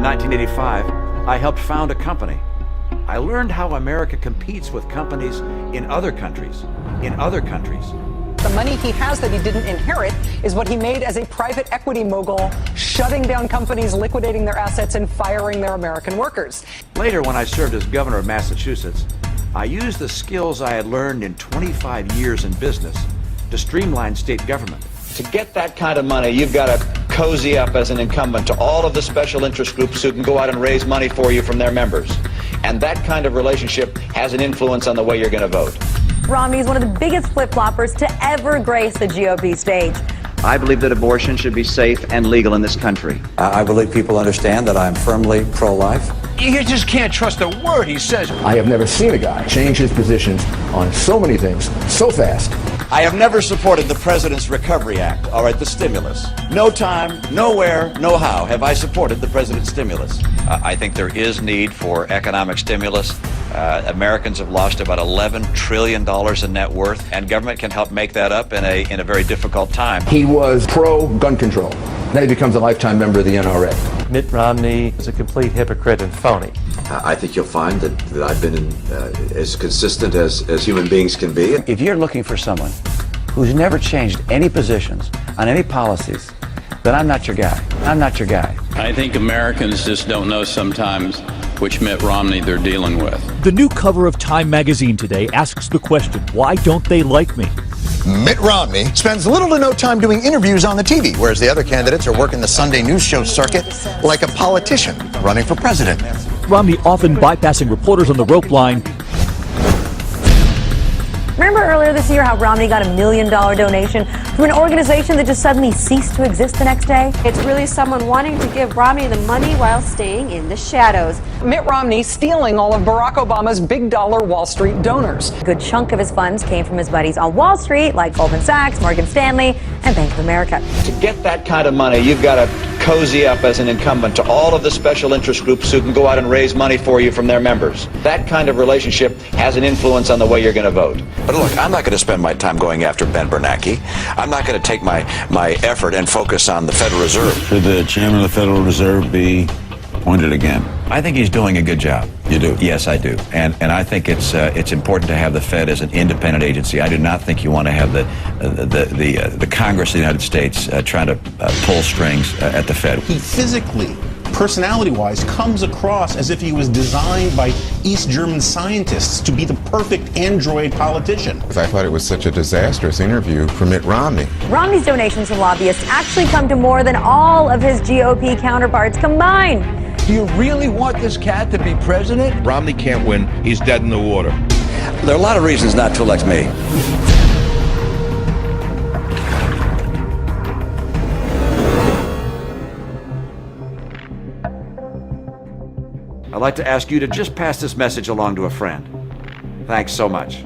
In 1985, I helped found a company. I learned how America competes with companies in other countries. The money he has that he didn't inherit is what he made as a private equity mogul, shutting down companies, liquidating their assets, and firing their American workers. Later, when I served as governor of Massachusetts, I used the skills I had learned in 25 years in business to streamline state government. To get that kind of money, you've got to cozy up as an incumbent to all of the special interest groups who can go out and raise money for you from their members. And that kind of relationship has an influence on the way you're going to vote. Romney is one of the biggest flip-floppers to ever grace the GOP stage. I believe that abortion should be safe and legal in this country. I believe people understand that I'm firmly pro-life. You just can't trust a word he says. I have never seen a guy change his positions on so many things so fast. I have never supported the President's Recovery Act, all right, the stimulus. No time, nowhere, no how have I supported the President's stimulus. I think there is need for economic stimulus. Americans have lost about $11 trillion in net worth, and government can help make that up in a very difficult time. He was pro-gun control. Now he becomes a lifetime member of the NRA. Mitt Romney is a complete hypocrite and phony. I think you'll find that I've been as consistent as human beings can be. If you're looking for someone who's never changed any positions on any policies, then I'm not your guy. I think Americans just don't know sometimes which Mitt Romney they're dealing with. The new cover of Time magazine today asks the question, why don't they like me? Mitt Romney spends little to no time doing interviews on the TV, whereas the other candidates are working the Sunday news show circuit like a politician running for president. Romney often bypassing reporters on the rope line. Remember earlier this year how Romney got $1 million donation from an organization that just suddenly ceased to exist the next day? It's really someone wanting to give Romney the money while staying in the shadows. Mitt Romney stealing all of Barack Obama's big dollar Wall Street donors. A good chunk of his funds came from his buddies on Wall Street, like Goldman Sachs, Morgan Stanley, and Bank of America. To get that kind of money, you've got to cozy up as an incumbent to all of the special interest groups who can go out and raise money for you from their members. That kind of relationship has an influence on the way you're going to vote. But look, I'm not going to spend my time going after Ben Bernanke. I'm not going to take my effort and focus on the Federal Reserve. Should the chairman of the Federal Reserve be appointed again? I think he's doing a good job. You do? Yes, I do. And I think it's important to have the Fed as an independent agency. I do not think you want to have the Congress of the United States trying to pull strings at the Fed. He physically, personality-wise, comes across as if he was designed by East German scientists to be the perfect android politician. I thought it was such a disastrous interview for Mitt Romney. Romney's donations from lobbyists actually come to more than all of his GOP counterparts combined. Do you really want this cat to be president? Romney can't win. He's dead in the water. There are a lot of reasons not to elect me. I'd like to ask you to just pass this message along to a friend. Thanks so much.